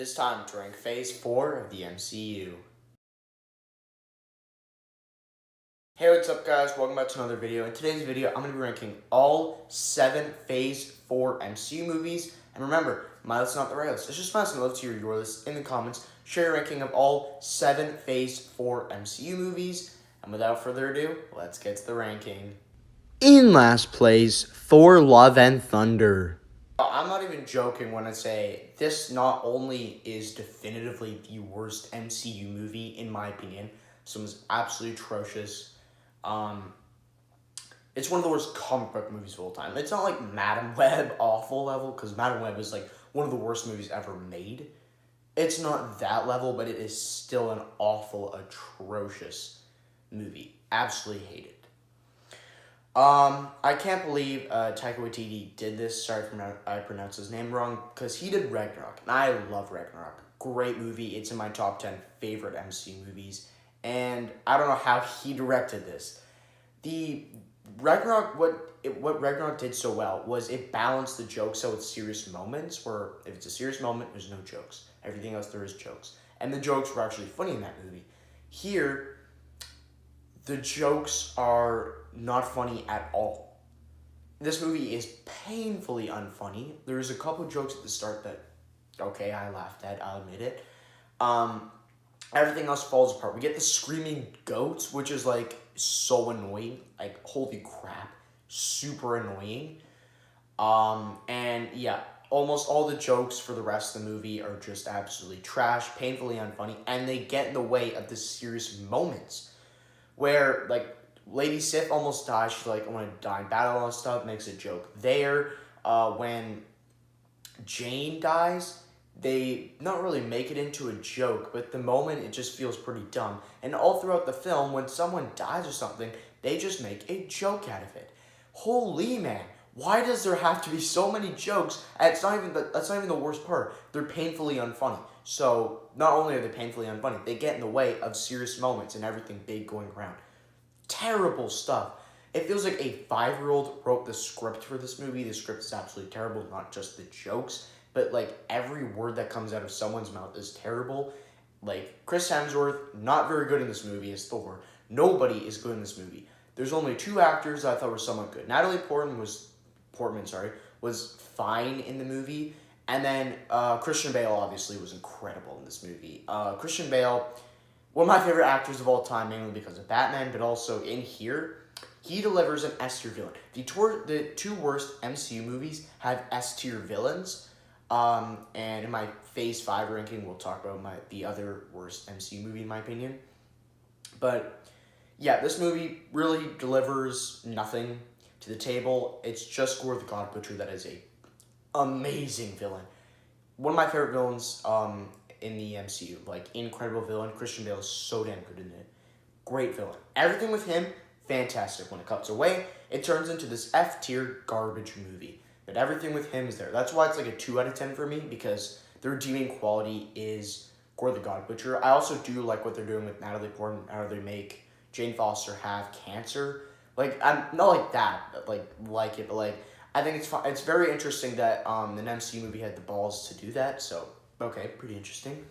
It's time to rank Phase 4 of the MCU. Hey, what's up guys? Welcome back to another video. In today's video, I'm going to be ranking all 7 Phase 4 MCU movies. And remember, my list is not the right list. It's just my list, and I'd love to hear your list in the comments. Share your ranking of all 7 Phase 4 MCU movies. And without further ado, let's get to the ranking. In last place, Thor Love and Thunder. I'm not even joking when I say this not only is definitively the worst MCU movie, in my opinion. This one's absolutely atrocious. It's one of the worst comic book movies of all time. It's not like Madam Web awful level, because Madam Web is like one of the worst movies ever made. It's not that level, but it is still an awful, atrocious movie. Absolutely hate it. I can't believe Taika Waititi did this. Sorry if I pronounced his name wrong, because he did Ragnarok, and I love Ragnarok. Great movie. It's in my top 10 favorite MCU movies, and I don't know how he directed this. The Ragnarok, what Ragnarok did so well was it balanced the jokes out with serious moments, where if it's a serious moment, there's no jokes. Everything else, there is jokes. And the jokes were actually funny in that movie. Here, the jokes are not funny at all. This movie is painfully unfunny. There's a couple jokes at the start that, okay, I laughed at, I'll admit it. Everything else falls apart. We get the screaming goats, which is like so annoying. Like, holy crap. Super annoying. And yeah, almost all the jokes for the rest of the movie are just absolutely trash, painfully unfunny, and they get in the way of the serious moments where, like, Lady Sif almost dies. She's like, I want to die in battle and stuff. Makes a joke there. When Jane dies, they not really make it into a joke, but the moment it just feels pretty dumb. And all throughout the film, when someone dies or something, they just make a joke out of it. Holy man, why does there have to be so many jokes? And that's not even the worst part. They're painfully unfunny. So not only are they painfully unfunny, they get in the way of serious moments and everything big going around. Terrible stuff. It feels like a 5-year-old wrote the script for this movie. The script is absolutely terrible, not just the jokes, but like every word that comes out of someone's mouth is terrible. Like, Chris Hemsworth, not very good in this movie as Thor. Nobody is good in this movie. There's only 2 actors that I thought were somewhat good. Natalie Portman was fine in the movie, and then Christian Bale obviously was incredible in this movie. Christian Bale, one of my favorite actors of all time, mainly because of Batman, but also in here, he delivers an S-tier villain. The 2 worst MCU movies have S-tier villains, and in my Phase 5 ranking, we'll talk about the other worst MCU movie in my opinion. But yeah, this movie really delivers nothing to the table. It's just Gore the God Butcher that is a amazing villain. One of my favorite villains in the MCU. Like, incredible villain. Christian Bale is so damn good in it. Great villain. Everything with him, fantastic. When it cuts away, it turns into this F-tier garbage movie. But everything with him is there. That's why it's like a 2 out of 10 for me, because the redeeming quality is Gore the God Butcher. I also do like what they're doing with Natalie Portman, how they make Jane Foster have cancer. Like, I'm not like that, like it, but like, I think it's very interesting that an MCU movie had the balls to do that, so, okay, pretty interesting.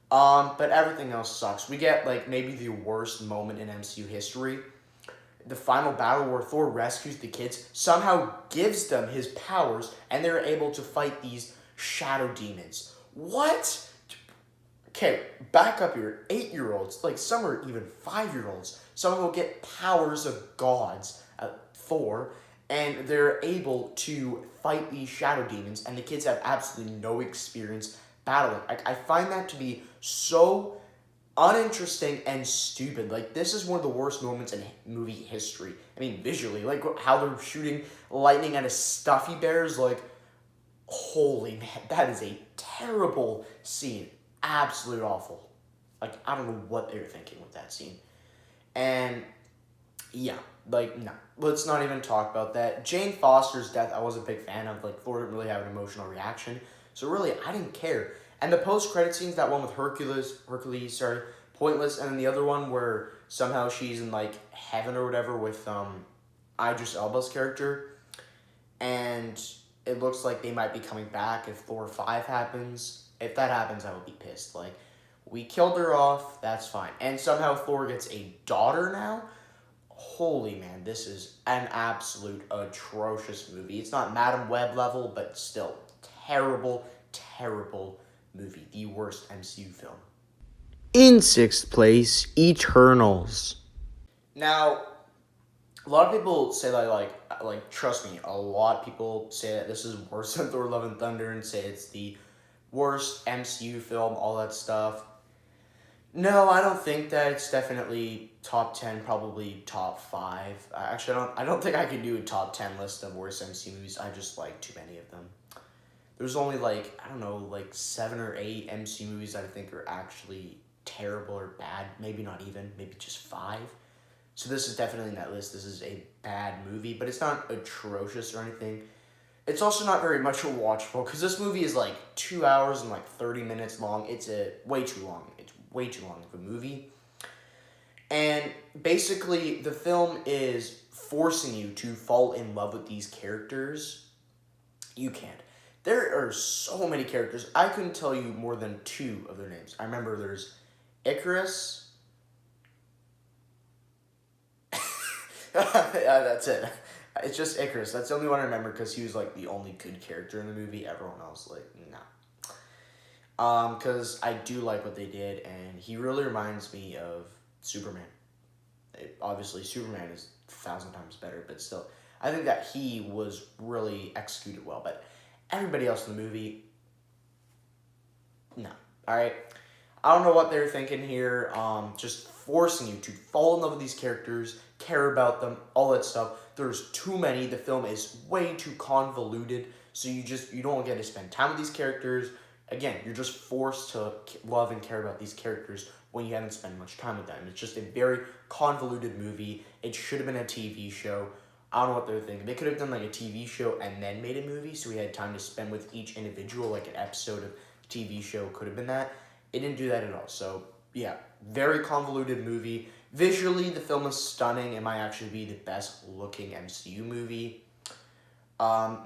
But everything else sucks. We get, like, maybe the worst moment in MCU history. The final battle where Thor rescues the kids, somehow gives them his powers, and they're able to fight these shadow demons. What? Okay, back up here. 8-year-olds, like some are even 5-year-olds, someone will get powers of gods, Thor, and they're able to fight these shadow demons, and the kids have absolutely no experience battling. I find that to be so uninteresting and stupid. Like, this is one of the worst moments in movie history. I mean, visually, like how they're shooting lightning at a stuffy bear is like, holy man, that is a terrible scene. Absolutely awful. Like, I don't know what they were thinking with that scene. And yeah, like, no, let's not even talk about that. Jane Foster's death, I wasn't a big fan of. Like, Thor didn't really have an emotional reaction, so really, I didn't care. And the post-credit scenes, that one with Hercules, pointless, and then the other one where somehow she's in, like, heaven or whatever with Idris Elba's character, and it looks like they might be coming back if Thor 5 happens. If that happens, I will be pissed. Like, we killed her off, that's fine. And somehow Thor gets a daughter now? Holy man, this is an absolute atrocious movie. It's not Madam Web level, but still, terrible, terrible movie. The worst MCU film. In sixth place, Eternals. Now, a lot of people say that, trust me, a lot of people say that this is worse than Thor Love and Thunder and say it's the worst MCU film, all that stuff. No, I don't think that. It's definitely top 10, probably top 5. I don't think I could do a top 10 list of worst MCU movies. I just like too many of them. There's only, 7 or 8 MCU movies that I think are actually terrible or bad. Maybe not even, maybe just 5. So this is definitely in that list. This is a bad movie, but it's not atrocious or anything. It's also not very much watchable, because this movie is 2 hours and 30 minutes long. It's way too long. It's way too long of a movie. And basically, the film is forcing you to fall in love with these characters. You can't. There are so many characters. I couldn't tell you more than 2 of their names. I remember there's Icarus. Yeah, that's it. It's just Icarus. That's the only one I remember, because he was the only good character in the movie. Everyone else, nah. Because I do like what they did, and he really reminds me of Superman. Obviously, Superman is 1,000 times better, but still, I think that he was really executed well. But everybody else in the movie, no. All right. I don't know what they're thinking here. Just forcing you to fall in love with these characters, care about them, all that stuff. There's too many. The film is way too convoluted, so you don't get to spend time with these characters. Again, you're just forced to love and care about these characters when you haven't spent much time with them. It's just a very convoluted movie. It should have been a TV show. I don't know what they're thinking. They could have done a TV show and then made a movie, so we had time to spend with each individual, an episode of TV show could have been that. It didn't do that at all. So, yeah, very convoluted movie. Visually, the film is stunning. It might actually be the best looking MCU movie.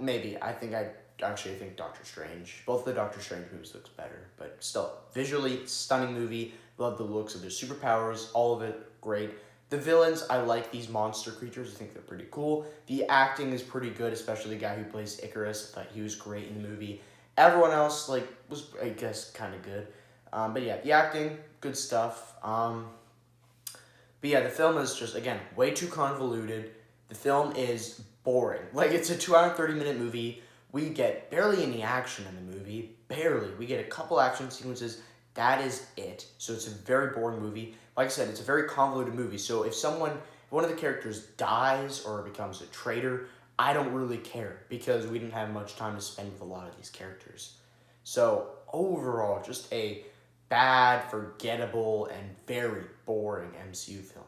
Maybe. I think Doctor Strange. Both the Doctor Strange movies looks better. But still, visually, stunning movie. Love the looks of their superpowers. All of it, great. The villains, I like these monster creatures. I think they're pretty cool. The acting is pretty good, especially the guy who plays Icarus. I thought he was great in the movie. Everyone else, was, I guess, kind of good. But yeah, the acting, good stuff. But yeah, the film is just, again, way too convoluted. The film is boring. It's a 2 hour and 30-minute movie. We get barely any action in the movie. Barely. We get a couple action sequences. That is it. So it's a very boring movie. Like I said, it's a very convoluted movie. So if one of the characters dies or becomes a traitor, I don't really care, because we didn't have much time to spend with a lot of these characters. So overall, just a bad, forgettable, and very boring MCU film.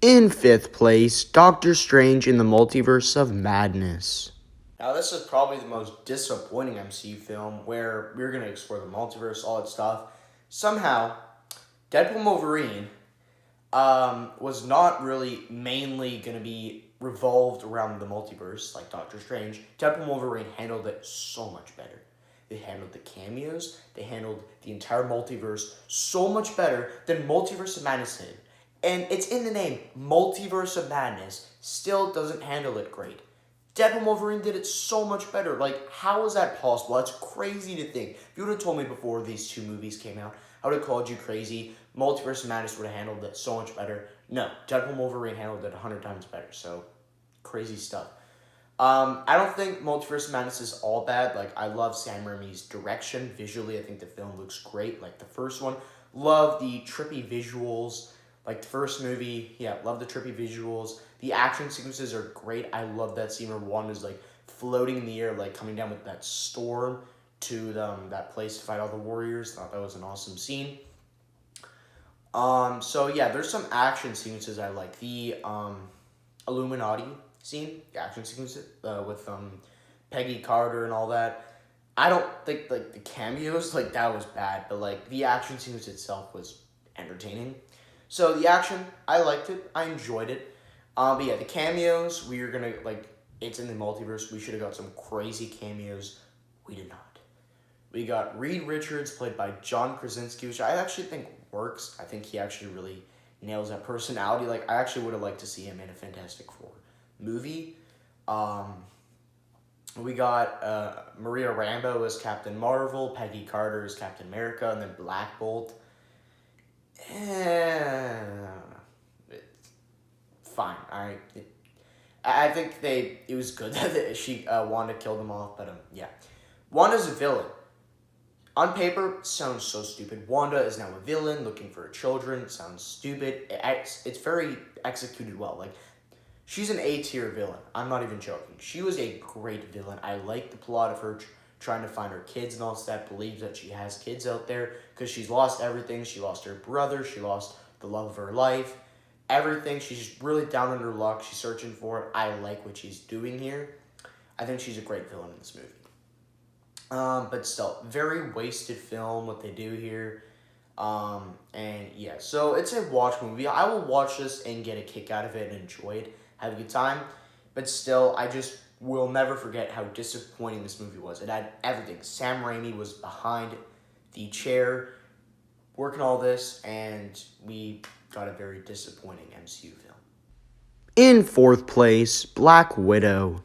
In fifth place, Doctor Strange in the Multiverse of Madness. Now, this is probably the most disappointing MCU film, where we're going to explore the multiverse, all that stuff. Somehow, Deadpool Wolverine was not really mainly going to be revolved around the multiverse like Doctor Strange. Deadpool Wolverine handled it so much better. They handled the cameos. They handled the entire multiverse so much better than Multiverse of Madness did. And it's in the name, Multiverse of Madness. Still doesn't handle it great. Deadpool Wolverine did it so much better. How is that possible? That's crazy to think. If you would have told me before these 2 movies came out, I would have called you crazy. Multiverse of Madness would have handled it so much better. No, Deadpool Wolverine handled it 100 times better. So, crazy stuff. I don't think Multiverse of Madness is all bad. I love Sam Raimi's direction. Visually, I think the film looks great. The first one. Love the trippy visuals. The first movie, yeah, love the trippy visuals. The action sequences are great. I love that scene where Wanda is, floating in the air, coming down with that storm to that place to fight all the warriors. Thought that was an awesome scene. So, yeah, there's some action sequences I like. The Illuminati scene, the action sequence with Peggy Carter and all that. I don't think the cameos that was bad, but the action sequence itself was entertaining. So the action, I liked it, I enjoyed it. But yeah, the cameos, we were gonna it's in the multiverse. We should have got some crazy cameos. We did not. We got Reed Richards, played by John Krasinski, which I actually think works. I think he actually really nails that personality. Like, I actually would have liked to see him in a Fantastic Four movie. We got Maria Rambeau as Captain Marvel, Peggy Carter as Captain America, and then Black Bolt. I don't know. It's fine. I think it was good that Wanda killed them off, but yeah. Wanda's a villain. On paper, sounds so stupid. Wanda is now a villain looking for her children. It sounds stupid. It's very executed well. Like, she's an A-tier villain. I'm not even joking. She was a great villain. I like the plot of her trying to find her kids and all that. Believes that she has kids out there because she's lost everything. She lost her brother. She lost the love of her life. Everything. She's really down on her luck. She's searching for it. I like what she's doing here. I think she's a great villain in this movie. But still, very wasted film, what they do here. And yeah, so it's a watch movie. I will watch this and get a kick out of it and enjoy it, have a good time. But still, I just will never forget how disappointing this movie was. It had everything. Sam Raimi was behind the chair working all this, and we got a very disappointing MCU film. In fourth place, Black Widow.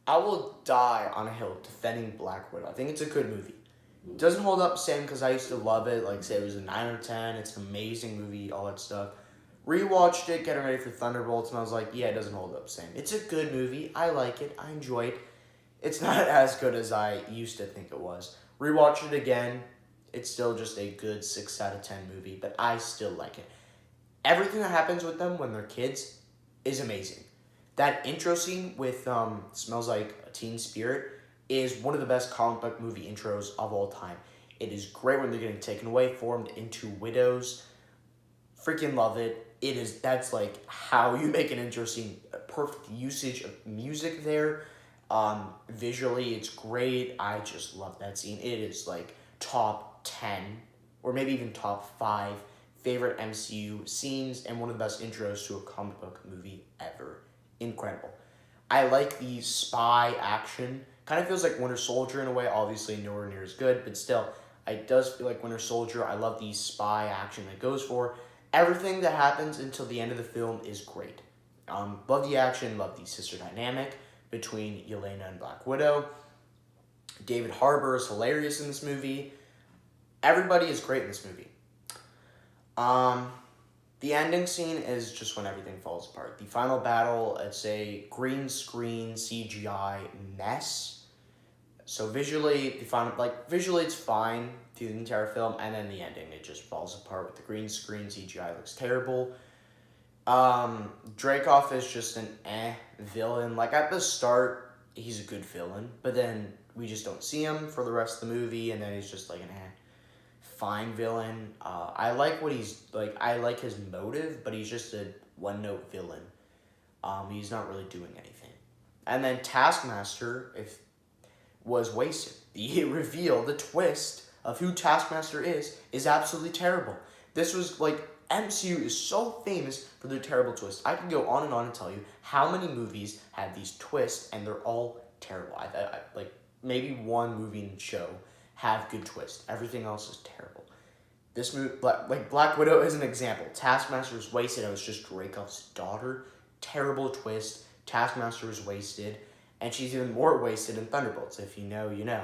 I will die on a hill defending Black Widow. I think it's a good movie. It doesn't hold up the same because I used to love it. Like, say it was a 9 or 10. It's an amazing movie, all that stuff. Rewatched it, getting ready for Thunderbolts, and I was like, yeah, it doesn't hold up the same. It's a good movie. I like it. I enjoy it. It's not as good as I used to think it was. Rewatched it again. It's still just a good 6 out of 10 movie, but I still like it. Everything that happens with them when they're kids is amazing. That intro scene with Smells Like Teen Spirit is one of the best comic book movie intros of all time. It is great when they're getting taken away, formed into widows. Freaking love it. That's like how you make an intro scene. Perfect usage of music there. Visually, it's great. I just love that scene. It is like top 10 or maybe even top 5 favorite MCU scenes and one of the best intros to a comic book movie ever. Incredible. I like the spy action. Kind of feels like Winter Soldier in a way. Obviously, nowhere near as good, but still, it does feel like Winter Soldier. I love the spy action that goes for. Everything that happens until the end of the film is great. Love the action. Love the sister dynamic between Yelena and Black Widow. David Harbour is hilarious in this movie. Everybody is great in this movie. The ending scene is just when everything falls apart. The final battle, it's a green screen CGI mess. So visually, it's fine through the entire film, and then the ending, it just falls apart with the green screen CGI. Looks terrible. Dreykov is just an villain. Like, at the start, he's a good villain, but then we just don't see him for the rest of the movie, and then he's just like an fine villain. I like what he's like. I like his motive, but he's just a one-note villain. He's not really doing anything. And then Taskmaster was wasted. The reveal, the twist of who Taskmaster is absolutely terrible. This was like, MCU is so famous for their terrible twists. I can go on and tell you how many movies have these twists, and they're all terrible. I like maybe one movie and show have good twists. Everything else is terrible. This movie, like Black Widow is an example. Taskmaster was wasted. I was just Dreykov's daughter. Terrible twist. Taskmaster was wasted, and she's even more wasted in Thunderbolts. If you know, you know.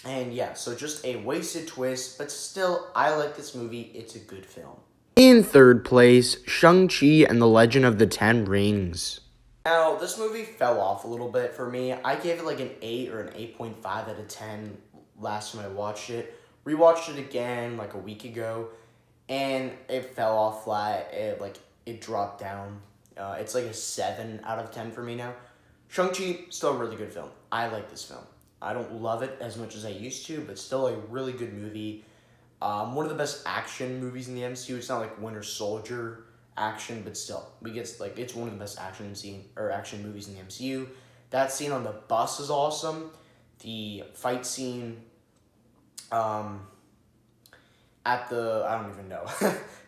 And yeah, so just a wasted twist, but still, I like this movie. It's a good film. In third place, Shang-Chi and the Legend of the Ten Rings. Now, this movie fell off a little bit for me. I gave it like an 8 or an 8.5 out of 10 last time I watched it. Rewatched it again like a week ago, and it fell off flat. It dropped down. It's like a 7 out of 10 for me now. Shang-Chi, still a really good film. I like this film. I don't love it as much as I used to, but still a really good movie. One of the best action movies in the MCU. It's not like Winter Soldier action, but still, it's one of the best action movies in the MCU. That scene on the bus is awesome. The fight scene at the, I don't even know,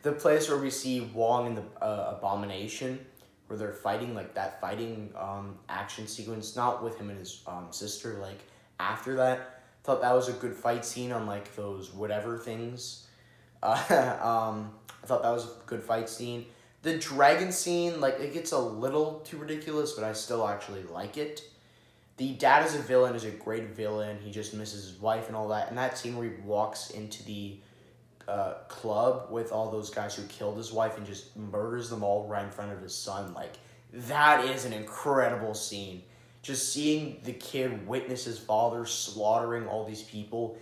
the place where we see Wong and the Abomination, where they're fighting, like that fighting action sequence, not with him and his sister, like after that. Thought that was a good fight scene on like those whatever things. I thought that was a good fight scene. The dragon scene, like, it gets a little too ridiculous, but I still actually like it. The dad as a villain is a great villain. He just misses his wife and all that. And that scene where he walks into the club with all those guys who killed his wife and just murders them all right in front of his son, like, that is an incredible scene. Just seeing the kid witness his father slaughtering all these people,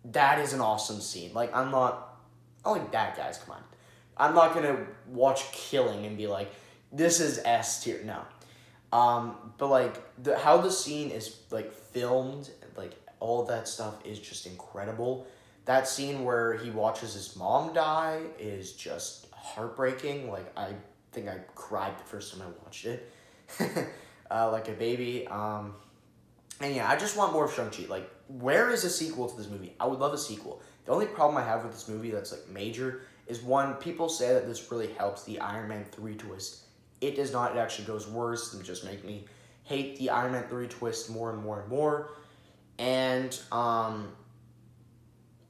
that is an awesome scene. Like, I'm like that, guys, come on. I'm not going to watch Killing and be like, this is S tier. No. But, like, how the scene is, like, filmed, like, all of that stuff is just incredible. That scene where he watches his mom die is just heartbreaking. Like, I think I cried the first time I watched it. Like a baby. And yeah, I just want more of Shang-Chi. Like, where is a sequel to this movie? I would love a sequel. The only problem I have with this movie that's, like, major is, one, people say that this really helps the Iron Man 3 twist. It does not. It actually goes worse and just make me hate the Iron Man 3 twist more and more and more. And,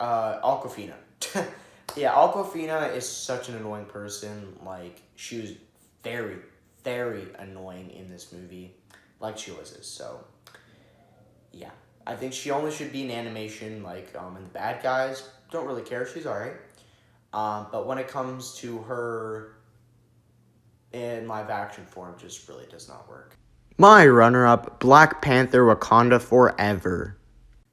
Awkwafina. Yeah, Awkwafina is such an annoying person. Like, she was very, very annoying in this movie. Like she always is, so, yeah. I think she only should be in animation, like, and the bad guys don't really care. She's alright. But when it comes to her in live action form, just really does not work. My runner-up, Black Panther Wakanda Forever.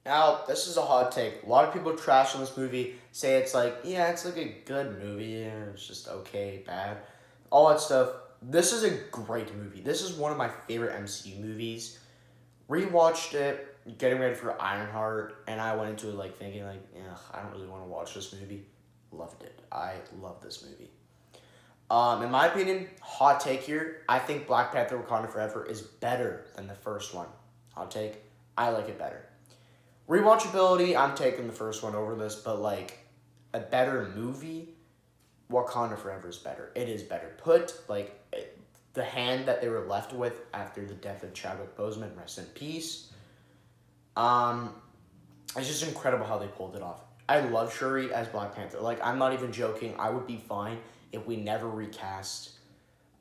Now, this is a hot take. A lot of people trash on this movie, say it's like, yeah, it's like a good movie, or it's just okay, bad, all that stuff. This is a great movie. This is one of my favorite MCU movies. Rewatched it, getting ready for Ironheart, and I went into it like thinking like, yeah, I don't really want to watch this movie. Loved it. I love this movie. In my opinion, hot take here, I think Black Panther Wakanda Forever is better than the first one. Hot take, I like it better. Rewatchability, I'm taking the first one over this, but like a better movie, Wakanda Forever is better. It is better put. Like, the hand that they were left with after the death of Chadwick Boseman, rest in peace. It's just incredible how they pulled it off. I love Shuri as Black Panther. Like, I'm not even joking. I would be fine if we never recast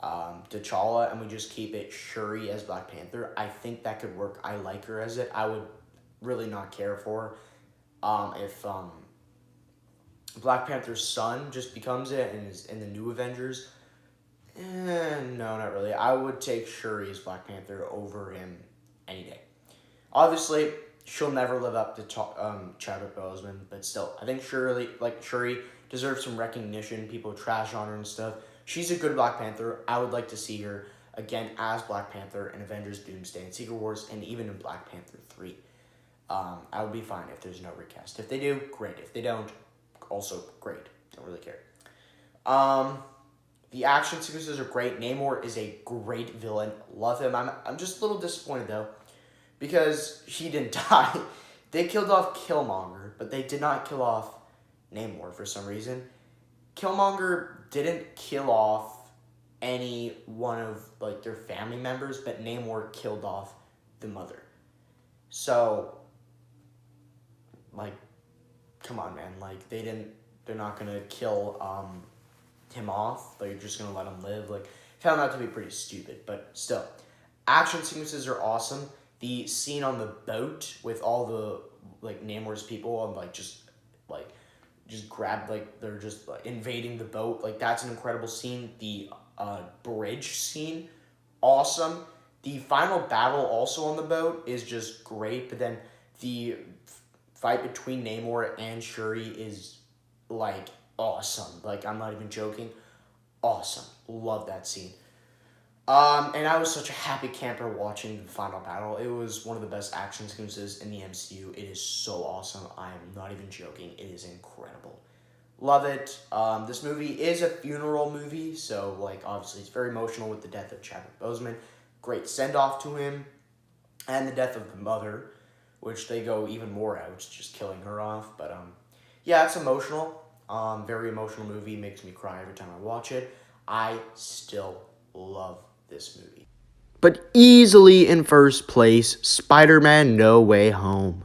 T'Challa and we just keep it Shuri as Black Panther. I think that could work. I like her as it. I would really not care for if Black Panther's son just becomes it and is in the new Avengers. No, not really. I would take Shuri as Black Panther over him any day. Obviously, she'll never live up to Chadwick Boseman, but still, I think Shuri deserves some recognition. People trash on her and stuff. She's a good Black Panther. I would like to see her again as Black Panther in Avengers Doomsday and Secret Wars, and even in Black Panther 3. I would be fine if there's no recast. If they do, great. If they don't, also great. Don't really care. The action sequences are great. Namor is a great villain. Love him. I'm just a little disappointed, though, because he didn't die. They killed off Killmonger, but they did not kill off Namor for some reason. Killmonger didn't kill off any one of, like, their family members, but Namor killed off the mother. So, like, come on, man. Like, they're not gonna kill him off. They're just gonna let him live. Like, found that to be pretty stupid, but still. Action sequences are awesome. The scene on the boat with all the, like, Namor's people and, like, just grab, like, they're just like, invading the boat. Like, that's an incredible scene. The bridge scene, awesome. The final battle also on the boat is just great, but then the fight between Namor and Shuri is, like, awesome. Like, I'm not even joking. Awesome. Love that scene. And I was such a happy camper watching the final battle. It was one of the best action sequences in the MCU. It is so awesome. I am not even joking. It is incredible. Love it. This movie is a funeral movie, so, like, obviously it's very emotional with the death of Chadwick Boseman. Great send-off to him. And the death of the mother, which they go even more out, just killing her off. But, yeah, it's emotional. Very emotional movie. Makes me cry every time I watch it. I still love this movie. But easily in first place, Spider-Man No Way Home.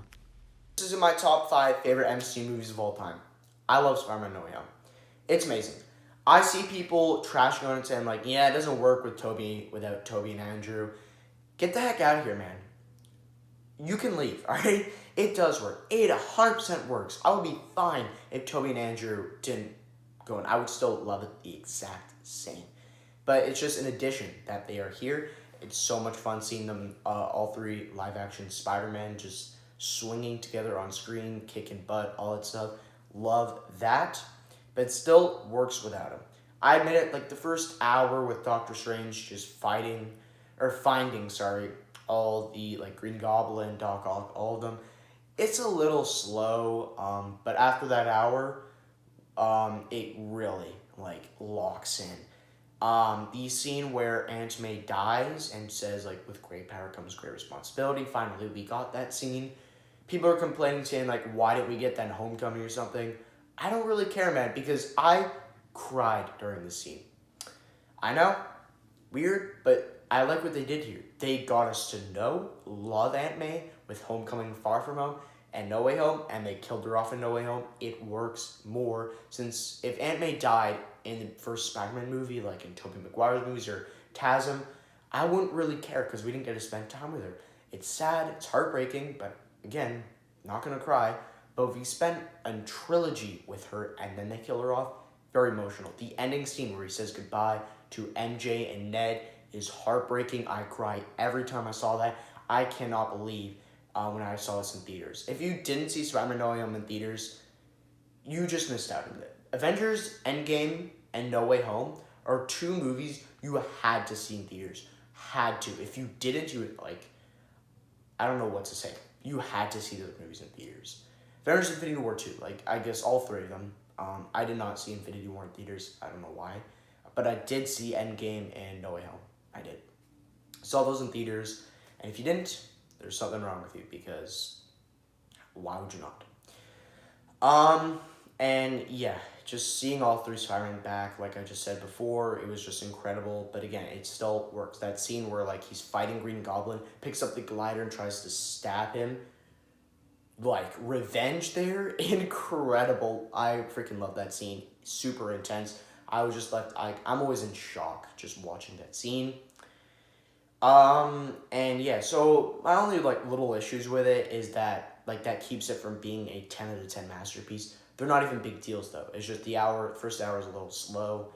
This is in my top 5 favorite MCU movies of all time. I love Spider-Man No Way Home. It's amazing. I see people trashing on it saying like, yeah, it doesn't work without Toby and Andrew. Get the heck out of here, man. You can leave, alright? It does work. It 100% works. I would be fine if Toby and Andrew didn't go in. I would still love it the exact same. But it's just an addition that they are here. It's so much fun seeing them, all three live-action Spider-Man just swinging together on screen, kicking butt, all that stuff. Love that. But it still works without him. I admit it, like the first hour with Doctor Strange just finding, all the like Green Goblin, Doc Ock, all of them. It's a little slow, but after that hour, it really like locks in. The scene where Aunt May dies and says like, with great power comes great responsibility. Finally, we got that scene. People are complaining, saying like, why didn't we get that in Homecoming or something? I don't really care, man, because I cried during the scene. I know, weird, but I like what they did here. They got us to love Aunt May with Homecoming, Far From Home, and No Way Home, and they killed her off in No Way Home. It works more, since if Aunt May died in the first Spider-Man movie, like in Tobey Maguire's movies or TASM, I wouldn't really care because we didn't get to spend time with her. It's sad, it's heartbreaking, but again, not gonna cry. But if we spent a trilogy with her and then they kill her off, very emotional. The ending scene where he says goodbye to MJ and Ned is heartbreaking. I cry every time I saw that. I cannot believe when I saw this in theaters. If you didn't see Spider-Man No Way Home in theaters, you just missed out on it. Avengers Endgame and No Way Home are 2 movies you had to see in theaters. Had to. If you didn't, you would like, I don't know what to say. You had to see those movies in theaters. Avengers Infinity War 2, like, I guess all 3 of them. I did not see Infinity War in theaters. I don't know why. But I did see Endgame and No Way Home. I did. Saw those in theaters. And if you didn't, there's something wrong with you, because why would you not? And yeah, just seeing all 3 Spider-Man back, like I just said before, it was just incredible. But again, it still works. That scene where like he's fighting Green Goblin, picks up the glider and tries to stab him. Like, revenge there, incredible. I freaking love that scene. Super intense. I was just like, I'm always in shock just watching that scene. And yeah, so my only like little issues with it is that like that keeps it from being a 10 out of 10 masterpiece. They're not even big deals though. It's just the first hour is a little slow.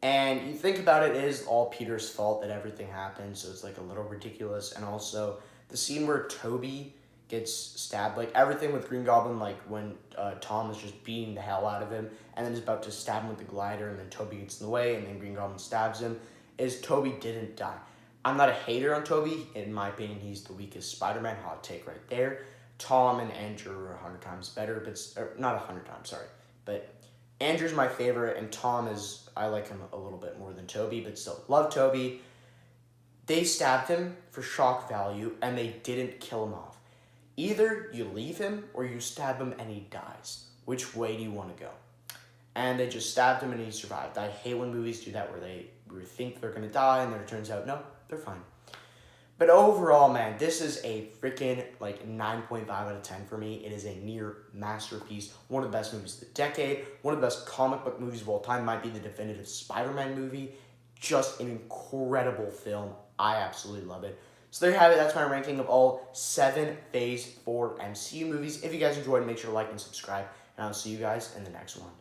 And you think about it, it is all Peter's fault that everything happened, so it's like a little ridiculous. And also the scene where Toby gets stabbed, like everything with Green Goblin, like when Tom is just beating the hell out of him and then is about to stab him with the glider, and then Toby gets in the way and then Green Goblin stabs him, is Toby didn't die. I'm not a hater on Toby. In my opinion, he's the weakest Spider-Man. Hot take right there. Tom and Andrew are 100 times better, but not 100 times, sorry. But Andrew's my favorite, and Tom is, I like him a little bit more than Toby, but still, love Toby. They stabbed him for shock value, and they didn't kill him off. Either you leave him, or you stab him and he dies. Which way do you want to go? And they just stabbed him and he survived. I hate when movies do that, where they think they're going to die, and then it turns out, no, they're fine. But overall, man, this is a freaking, like, 9.5 out of 10 for me. It is a near masterpiece. One of the best movies of the decade. One of the best comic book movies of all time. Might be the definitive Spider-Man movie. Just an incredible film. I absolutely love it. So there you have it. That's my ranking of all 7 Phase 4 MCU movies. If you guys enjoyed, make sure to like and subscribe. And I'll see you guys in the next one.